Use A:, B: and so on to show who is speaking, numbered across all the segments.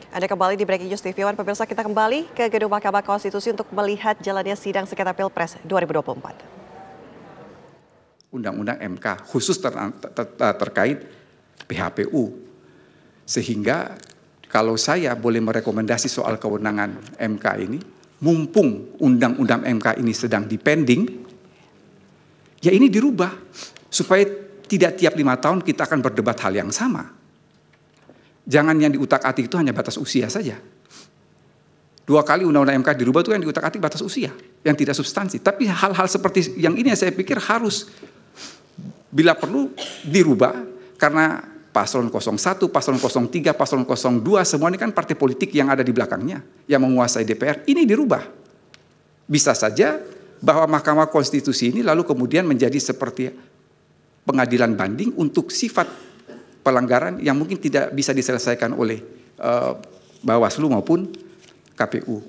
A: Anda kembali di Breaking News TV One. Pemirsa, kita kembali ke gedung Mahkamah Konstitusi untuk melihat jalannya sidang sengketa Pilpres 2024.
B: Undang-undang MK khusus terkait PHPU. Sehingga kalau saya boleh merekomendasi soal kewenangan MK ini, mumpung undang-undang MK ini sedang dipending, ya ini dirubah supaya tidak tiap 5 tahun kita akan berdebat hal yang sama. Jangan yang diutak-atik itu hanya batas usia saja. 2 kali undang-undang MK dirubah itu yang diutak-atik batas usia, yang tidak substansi. Tapi hal-hal seperti yang ini saya pikir harus, bila perlu dirubah, karena paslon 01, paslon 03, paslon 02, semua ini kan partai politik yang ada di belakangnya, yang menguasai DPR, ini dirubah. Bisa saja bahwa Mahkamah Konstitusi ini lalu kemudian menjadi seperti pengadilan banding untuk sifat pelanggaran yang mungkin tidak bisa diselesaikan oleh Bawaslu maupun KPU.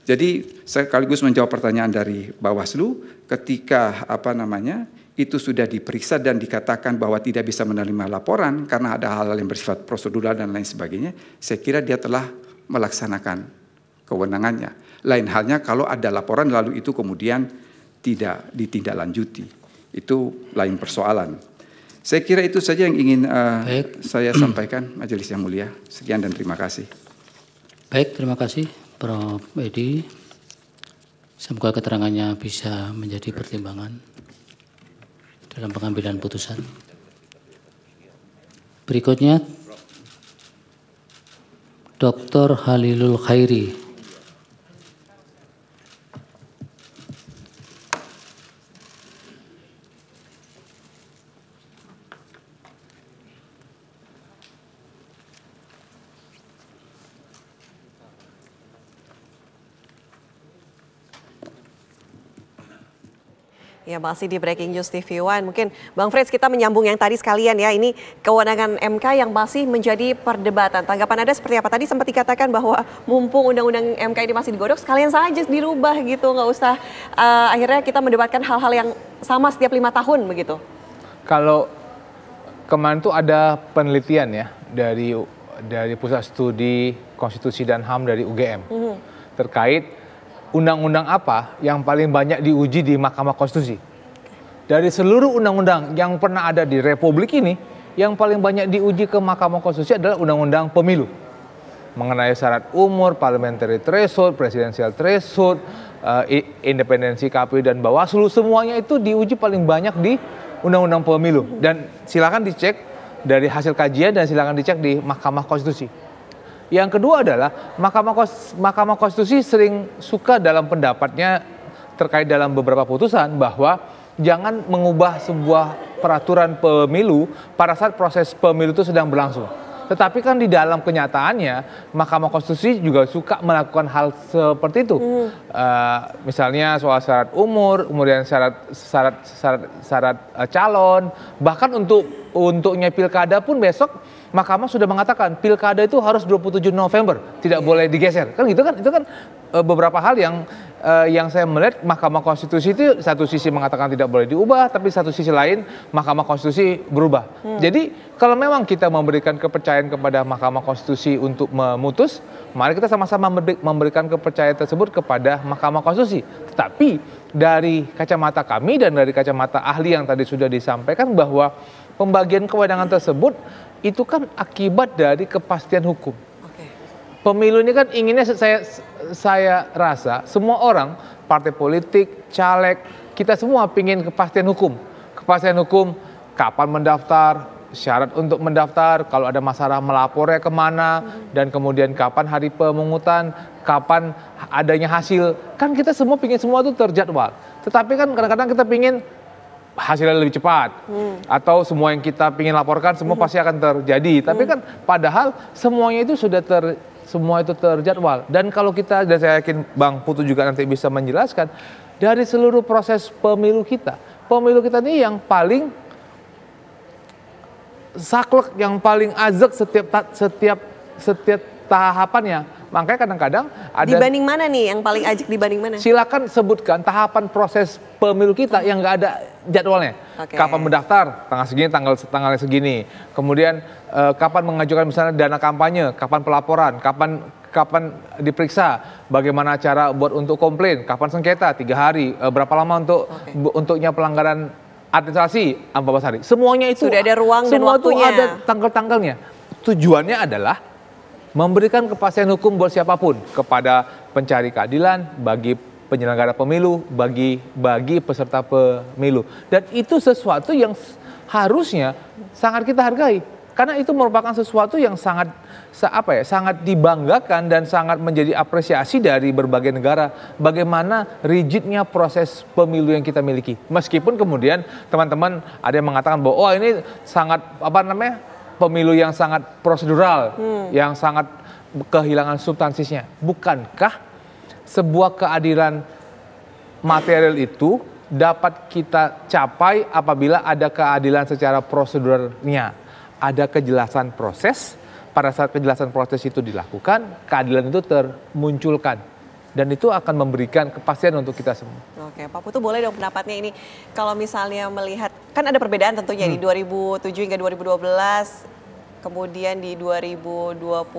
B: Jadi sekaligus menjawab pertanyaan dari Bawaslu, ketika itu sudah diperiksa dan dikatakan bahwa tidak bisa menerima laporan karena ada hal-hal yang bersifat prosedural dan lain sebagainya, saya kira dia telah melaksanakan kewenangannya. Lain halnya kalau ada laporan lalu itu kemudian tidak ditindaklanjuti, itu lain persoalan. Saya kira itu saja yang ingin saya sampaikan, Majelis yang Mulia. Sekian dan terima kasih.
C: Baik, terima kasih Prof. Edi. Semoga keterangannya bisa menjadi pertimbangan dalam pengambilan putusan. Berikutnya, Dr. Halilul Khairi.
A: Ya, masih di Breaking News TV One. Mungkin Bang Frits, kita menyambung yang tadi sekalian ya. Ini kewenangan MK yang masih menjadi perdebatan. Tanggapan Anda seperti apa? Tadi sempat dikatakan bahwa mumpung undang-undang MK ini masih digodok, sekalian saja dirubah gitu. Nggak usah akhirnya kita mendebatkan hal-hal yang sama setiap 5 tahun begitu.
D: Kalau kemarin tuh ada penelitian ya dari Pusat Studi Konstitusi dan HAM dari UGM terkait undang-undang apa yang paling banyak diuji di Mahkamah Konstitusi. Dari seluruh undang-undang yang pernah ada di Republik ini, yang paling banyak diuji ke Mahkamah Konstitusi adalah undang-undang pemilu. Mengenai syarat umur, parliamentary threshold, presidential threshold, independensi KPU dan Bawaslu, semuanya itu diuji paling banyak di undang-undang pemilu. Dan silakan dicek dari hasil kajian dan silakan dicek di Mahkamah Konstitusi. Yang kedua adalah Mahkamah Konstitusi sering suka dalam pendapatnya terkait dalam beberapa putusan bahwa jangan mengubah sebuah peraturan pemilu pada saat proses pemilu itu sedang berlangsung. Tetapi kan di dalam kenyataannya Mahkamah Konstitusi juga suka melakukan hal seperti itu. Misalnya soal syarat umur, kemudian syarat calon, bahkan untuknya pilkada pun besok Mahkamah sudah mengatakan pilkada itu harus 27 November, tidak boleh digeser. Kan gitu kan, itu kan beberapa hal yang saya melihat Mahkamah Konstitusi itu satu sisi mengatakan tidak boleh diubah, tapi satu sisi lain Mahkamah Konstitusi berubah. Jadi kalau memang kita memberikan kepercayaan kepada Mahkamah Konstitusi untuk memutus, mari kita sama-sama memberikan kepercayaan tersebut kepada Mahkamah Konstitusi. Tetapi dari kacamata kami dan dari kacamata ahli yang tadi sudah disampaikan bahwa pembagian kewenangan tersebut itu kan akibat dari kepastian hukum. Pemilu ini kan inginnya saya rasa semua orang, partai politik, caleg, kita semua ingin kepastian hukum. Kepastian hukum kapan mendaftar, syarat untuk mendaftar, kalau ada masalah melapornya kemana, dan kemudian kapan hari pemungutan, kapan adanya hasil. Kan kita semua ingin semua itu terjadwal. Tetapi kan kadang-kadang kita ingin hasilnya lebih cepat, atau semua yang kita ingin laporkan semua pasti akan terjadi. Tapi kan padahal semuanya itu sudah semua itu terjadwal. Dan kalau kita, dan saya yakin Bang Putu juga nanti bisa menjelaskan, dari seluruh proses pemilu kita ini yang paling saklek, yang paling azek setiap tahapannya. Makanya kadang-kadang ada...
A: Dibanding mana nih yang paling ajak dibanding mana?
D: Silakan sebutkan tahapan proses pemilu kita yang nggak ada jadwalnya.
A: Oke.
D: Kapan mendaftar, tanggal segini, tanggalnya segini. Kemudian kapan mengajukan misalnya dana kampanye, kapan pelaporan, kapan diperiksa, bagaimana cara buat untuk komplain, kapan sengketa, 3 hari, berapa lama untuknya pelanggaran administrasi, 14 hari. Semuanya itu
A: sudah ada ruang dan
D: semua itu
A: waktunya.
D: ada tanggal-tanggalnya. Tujuannya adalah memberikan kepastian hukum buat siapapun, kepada pencari keadilan, bagi penyelenggara pemilu, bagi peserta pemilu. Dan itu sesuatu yang harusnya sangat kita hargai. Karena itu merupakan sesuatu yang sangat dibanggakan dan sangat menjadi apresiasi dari berbagai negara. Bagaimana rigidnya proses pemilu yang kita miliki. Meskipun kemudian teman-teman ada yang mengatakan bahwa oh ini sangat pemilu yang sangat prosedural, yang sangat kehilangan substansinya. Bukankah sebuah keadilan material itu dapat kita capai apabila ada keadilan secara proseduralnya, ada kejelasan proses. Pada saat kejelasan proses itu dilakukan, keadilan itu termunculkan. Dan itu akan memberikan kepastian untuk kita semua.
A: Oke, Pak Putu boleh dong pendapatnya ini. Kalau misalnya melihat, kan ada perbedaan tentunya di 2007 hingga 2012, kemudian di 2022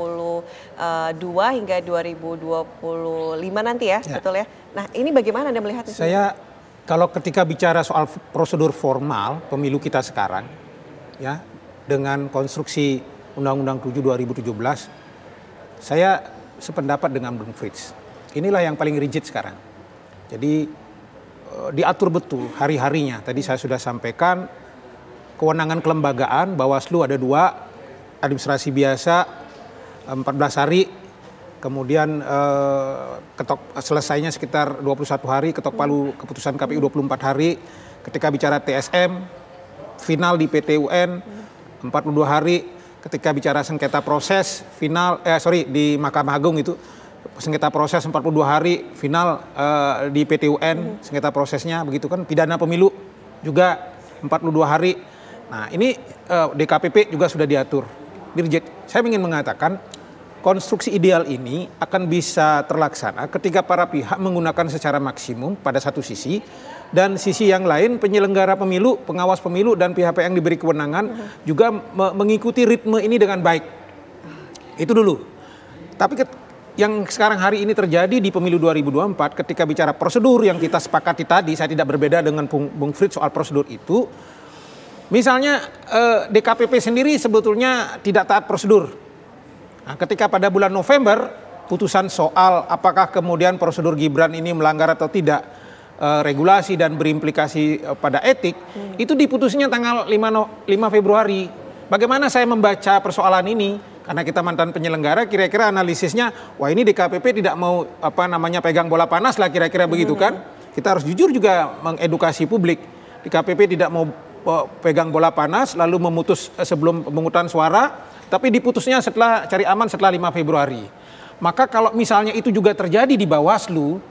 A: hingga 2025 nanti ya, betul ya? Nah ini bagaimana Anda melihat itu?
E: Saya kalau ketika bicara soal prosedur formal pemilu kita sekarang, ya dengan konstruksi Undang-Undang 7 2017, saya sependapat dengan Bung Frits. Inilah yang paling rigid sekarang. Jadi diatur betul hari-harinya. Tadi saya sudah sampaikan kewenangan kelembagaan, Bawaslu ada 2, administrasi biasa 14 hari, kemudian selesainya sekitar 21 hari, ketok palu keputusan KPU 24 hari. Ketika bicara TSM, final di PT UN 42 hari. Ketika bicara sengketa proses, final di Mahkamah Agung itu sengketa proses 42 hari, final di PT UN, sengketa prosesnya begitu kan. Pidana pemilu juga 42 hari. Nah ini DKPP juga sudah diatur. Dirjen, saya ingin mengatakan konstruksi ideal ini akan bisa terlaksana ketika para pihak menggunakan secara maksimum pada satu sisi, dan sisi yang lain penyelenggara pemilu, pengawas pemilu dan pihak-pihak yang diberi kewenangan juga mengikuti ritme ini dengan baik. Itu dulu. Tapi yang sekarang hari ini terjadi di pemilu 2024 ketika bicara prosedur yang kita sepakati tadi, saya tidak berbeda dengan Bung Frits soal prosedur itu. Misalnya DKPP sendiri sebetulnya tidak taat prosedur. Nah, ketika pada bulan November putusan soal apakah kemudian prosedur Gibran ini melanggar atau tidak regulasi dan berimplikasi pada etik, itu diputusnya tanggal 5 Februari. Bagaimana saya membaca persoalan ini? Karena kita mantan penyelenggara, kira-kira analisisnya, wah ini DKPP tidak mau pegang bola panas lah, kira-kira begitu kan? Kita harus jujur juga mengedukasi publik. DKPP tidak mau pegang bola panas, lalu memutus sebelum pemungutan suara, tapi diputusnya setelah cari aman setelah 5 Februari. Maka kalau misalnya itu juga terjadi di Bawaslu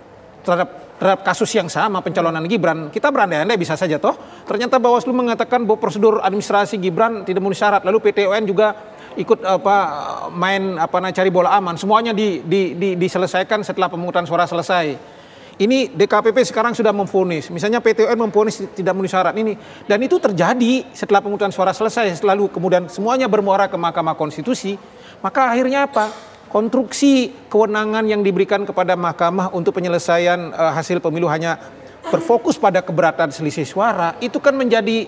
E: terhadap kasus yang sama pencalonan Gibran, kita berandai-andai bisa saja toh. Ternyata Bawaslu mengatakan bahwa prosedur administrasi Gibran tidak memenuhi syarat, lalu PT UN juga ikut cari bola aman. Semuanya diselesaikan setelah pemungutan suara selesai. Ini DKPP sekarang sudah memvonis, misalnya PT UN memvonis tidak memenuhi syarat ini, dan itu terjadi setelah pemungutan suara selesai, lalu kemudian semuanya bermuara ke Mahkamah Konstitusi. Maka akhirnya apa? Konstruksi kewenangan yang diberikan kepada mahkamah untuk penyelesaian hasil pemilu hanya berfokus pada keberatan selisih suara, itu kan menjadi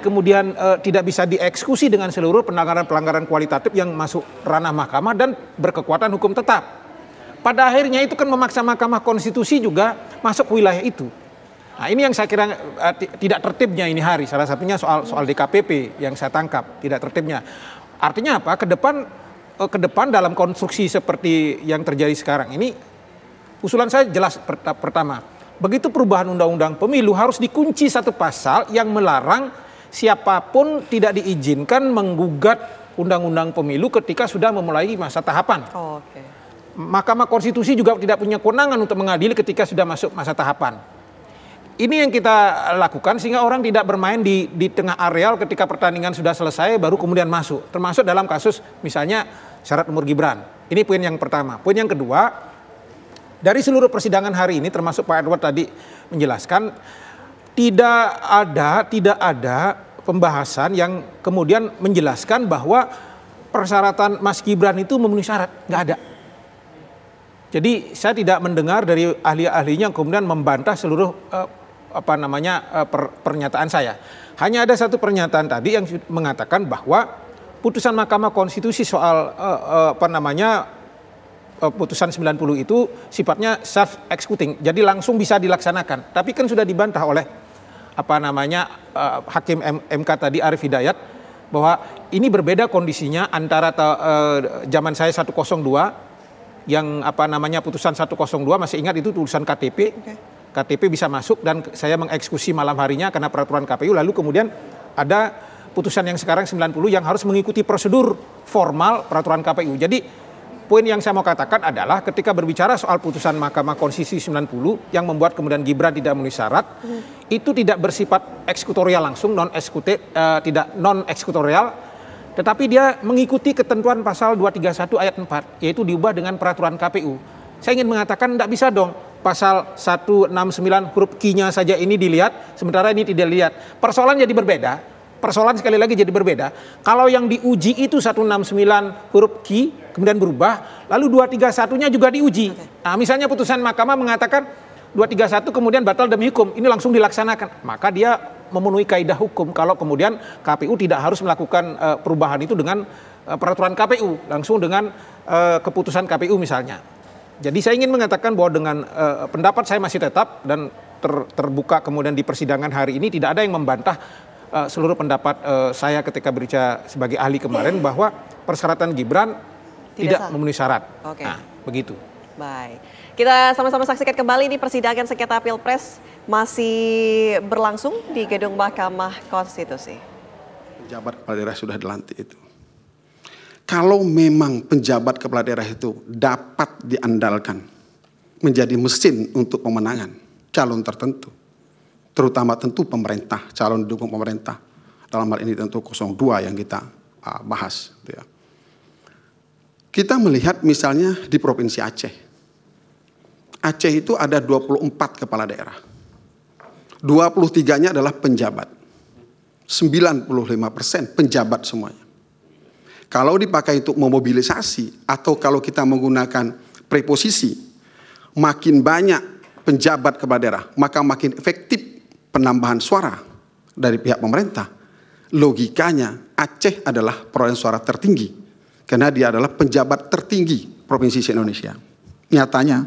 E: kemudian tidak bisa dieksekusi dengan seluruh pelanggaran kualitatif yang masuk ranah mahkamah dan berkekuatan hukum tetap. Pada akhirnya itu kan memaksa Mahkamah Konstitusi juga masuk ke wilayah itu. Nah ini yang saya kira tidak tertibnya ini hari, salah satunya soal DKPP yang saya tangkap tidak tertibnya. Artinya apa? Ke depan dalam konstruksi seperti yang terjadi sekarang ini, usulan saya jelas. Pertama, begitu perubahan undang-undang pemilu harus dikunci satu pasal yang melarang siapapun tidak diizinkan menggugat undang-undang pemilu ketika sudah memulai masa tahapan. Mahkamah Konstitusi juga tidak punya kewenangan untuk mengadili ketika sudah masuk masa tahapan. Ini yang kita lakukan sehingga orang tidak bermain di tengah areal ketika pertandingan sudah selesai baru kemudian masuk. Termasuk dalam kasus misalnya syarat umur Gibran. Ini poin yang pertama. Poin yang kedua, dari seluruh persidangan hari ini termasuk Pak Edward tadi menjelaskan, Tidak ada pembahasan yang kemudian menjelaskan bahwa persyaratan Mas Gibran itu memenuhi syarat, nggak ada. Jadi saya tidak mendengar dari ahli-ahlinya yang kemudian membantah seluruh pernyataan saya. Hanya ada satu pernyataan tadi yang mengatakan bahwa putusan Mahkamah Konstitusi soal putusan 90 itu sifatnya self executing, jadi langsung bisa dilaksanakan. Tapi kan sudah dibantah oleh Hakim MK tadi Arief Hidayat bahwa ini berbeda kondisinya antara zaman saya 102 yang putusan 102, masih ingat itu tulisan KTP. KTP bisa masuk dan saya mengeksekusi malam harinya karena peraturan KPU. Lalu kemudian ada putusan yang sekarang 90 yang harus mengikuti prosedur formal peraturan KPU. Jadi poin yang saya mau katakan adalah ketika berbicara soal putusan Mahkamah Konstitusi 90 yang membuat kemudian Gibran tidak memenuhi syarat, itu tidak bersifat eksekutorial langsung, tidak non eksekutorial, tetapi dia mengikuti ketentuan pasal 231 ayat 4, yaitu diubah dengan peraturan KPU. Saya ingin mengatakan tidak bisa dong pasal 169 huruf Q-nya saja ini dilihat, sementara ini tidak dilihat. Persoalan jadi berbeda. Persoalan sekali lagi jadi berbeda. Kalau yang diuji itu 169 huruf Q, kemudian berubah, lalu 231-nya juga diuji. Nah, misalnya putusan mahkamah mengatakan 231 kemudian batal demi hukum, ini langsung dilaksanakan. Maka dia memenuhi kaidah hukum kalau kemudian KPU tidak harus melakukan perubahan itu dengan peraturan KPU, langsung dengan keputusan KPU misalnya. Jadi saya ingin mengatakan bahwa dengan pendapat saya masih tetap dan terbuka kemudian di persidangan hari ini tidak ada yang membantah seluruh pendapat saya ketika berbicara sebagai ahli kemarin bahwa persyaratan Gibran tidak memenuhi syarat.
A: Oke.
E: Nah, begitu.
A: Baik. Kita sama-sama saksikan kembali nih persidangan sengketa Pilpres masih berlangsung di gedung Mahkamah Konstitusi.
F: Penjabat kepala daerah sudah dilantik itu. Kalau memang penjabat kepala daerah itu dapat diandalkan menjadi mesin untuk pemenangan calon tertentu, terutama tentu pemerintah, calon dukung pemerintah. Dalam hal ini tentu 02 yang kita bahas. Kita melihat misalnya di Provinsi Aceh. Aceh itu ada 24 kepala daerah. 23-nya adalah penjabat. 95% penjabat semuanya. Kalau dipakai untuk memobilisasi atau kalau kita menggunakan preposisi, makin banyak penjabat kepala daerah, maka makin efektif penambahan suara dari pihak pemerintah. Logikanya Aceh adalah perolehan suara tertinggi karena dia adalah penjabat tertinggi provinsi se-Indonesia. Nyatanya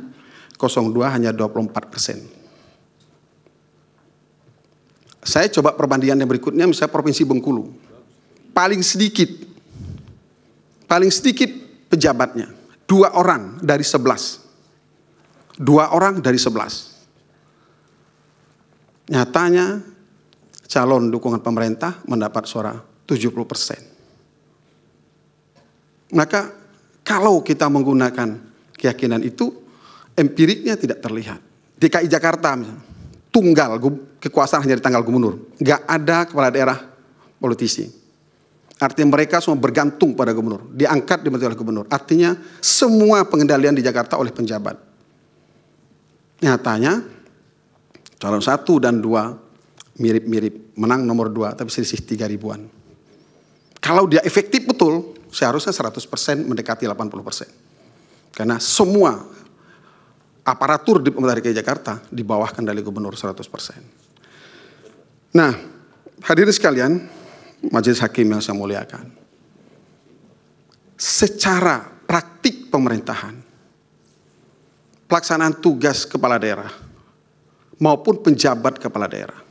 F: 02 hanya 24%. Saya coba perbandingan yang berikutnya, misalnya Provinsi Bengkulu. Paling sedikit pejabatnya 2 orang dari 11. 2 orang dari 11. Nyatanya calon dukungan pemerintah mendapat suara 70%. Maka kalau kita menggunakan keyakinan itu, empiriknya tidak terlihat. DKI Jakarta misalnya, tunggal kekuasaan hanya di tanggal gubernur, nggak ada kepala daerah politisi. Artinya mereka semua bergantung pada gubernur, diangkat dibantu oleh gubernur. Artinya semua pengendalian di Jakarta oleh penjabat. Nyatanya calon 1 dan 2 mirip-mirip, menang nomor 2 tapi selisih 3 ribuan. Kalau dia efektif betul, seharusnya 100% mendekati 80%. Karena semua aparatur di pemerintah DKI Jakarta di bawah kendali gubernur 100%. Nah, hadirin sekalian, majelis hakim yang saya muliakan. Secara praktik pemerintahan, pelaksanaan tugas kepala daerah maupun penjabat kepala daerah,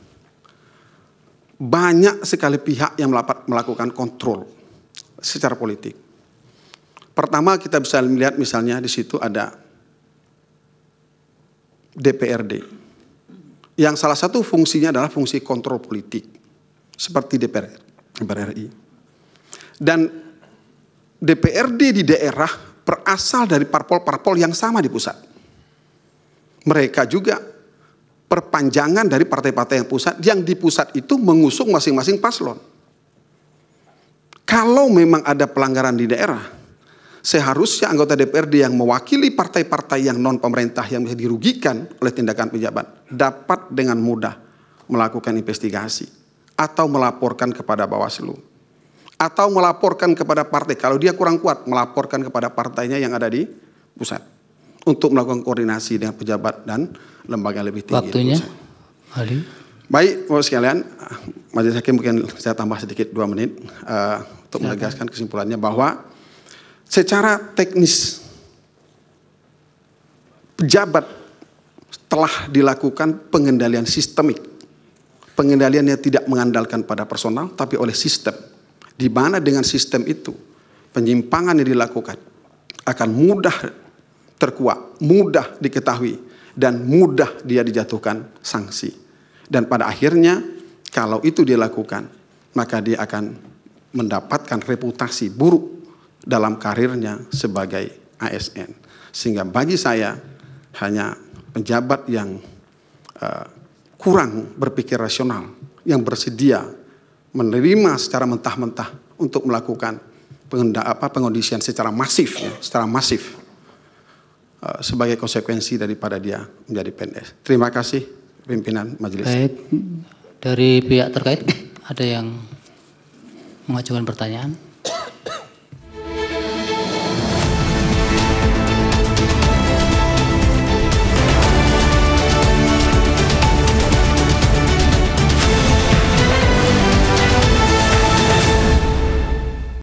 F: banyak sekali pihak yang melakukan kontrol secara politik. Pertama, kita bisa melihat misalnya di situ ada DPRD, yang salah satu fungsinya adalah fungsi kontrol politik, seperti DPR RI. Dan DPRD di daerah berasal dari parpol-parpol yang sama di pusat. Mereka juga perpanjangan dari partai-partai yang di pusat itu mengusung masing-masing paslon. Kalau memang ada pelanggaran di daerah, seharusnya anggota DPRD yang mewakili partai-partai yang non pemerintah yang bisa dirugikan oleh tindakan pejabat dapat dengan mudah melakukan investigasi atau melaporkan kepada Bawaslu atau melaporkan kepada partai. Kalau dia kurang kuat, melaporkan kepada partainya yang ada di pusat untuk melakukan koordinasi dengan pejabat dan lembaga lebih tinggi.
C: Waktunya, Ali.
F: Baik, Bapak sekalian, Majelis Hakim mungkin saya tambah sedikit 2 menit untuk menegaskan kesimpulannya bahwa secara teknis pejabat telah dilakukan pengendalian sistemik. Pengendaliannya tidak mengandalkan pada personal tapi oleh sistem. Di mana dengan sistem itu penyimpangan yang dilakukan akan mudah terkuak, mudah diketahui dan mudah dia dijatuhkan sanksi. Dan pada akhirnya kalau itu dia lakukan, maka dia akan mendapatkan reputasi buruk dalam karirnya sebagai ASN. Sehingga bagi saya hanya pejabat yang kurang berpikir rasional, yang bersedia menerima secara mentah-mentah untuk melakukan pengondisian secara masif, sebagai konsekuensi daripada dia menjadi PNS. Terima kasih. Pimpinan majelis.
C: Baik, dari pihak terkait ada yang mengajukan pertanyaan?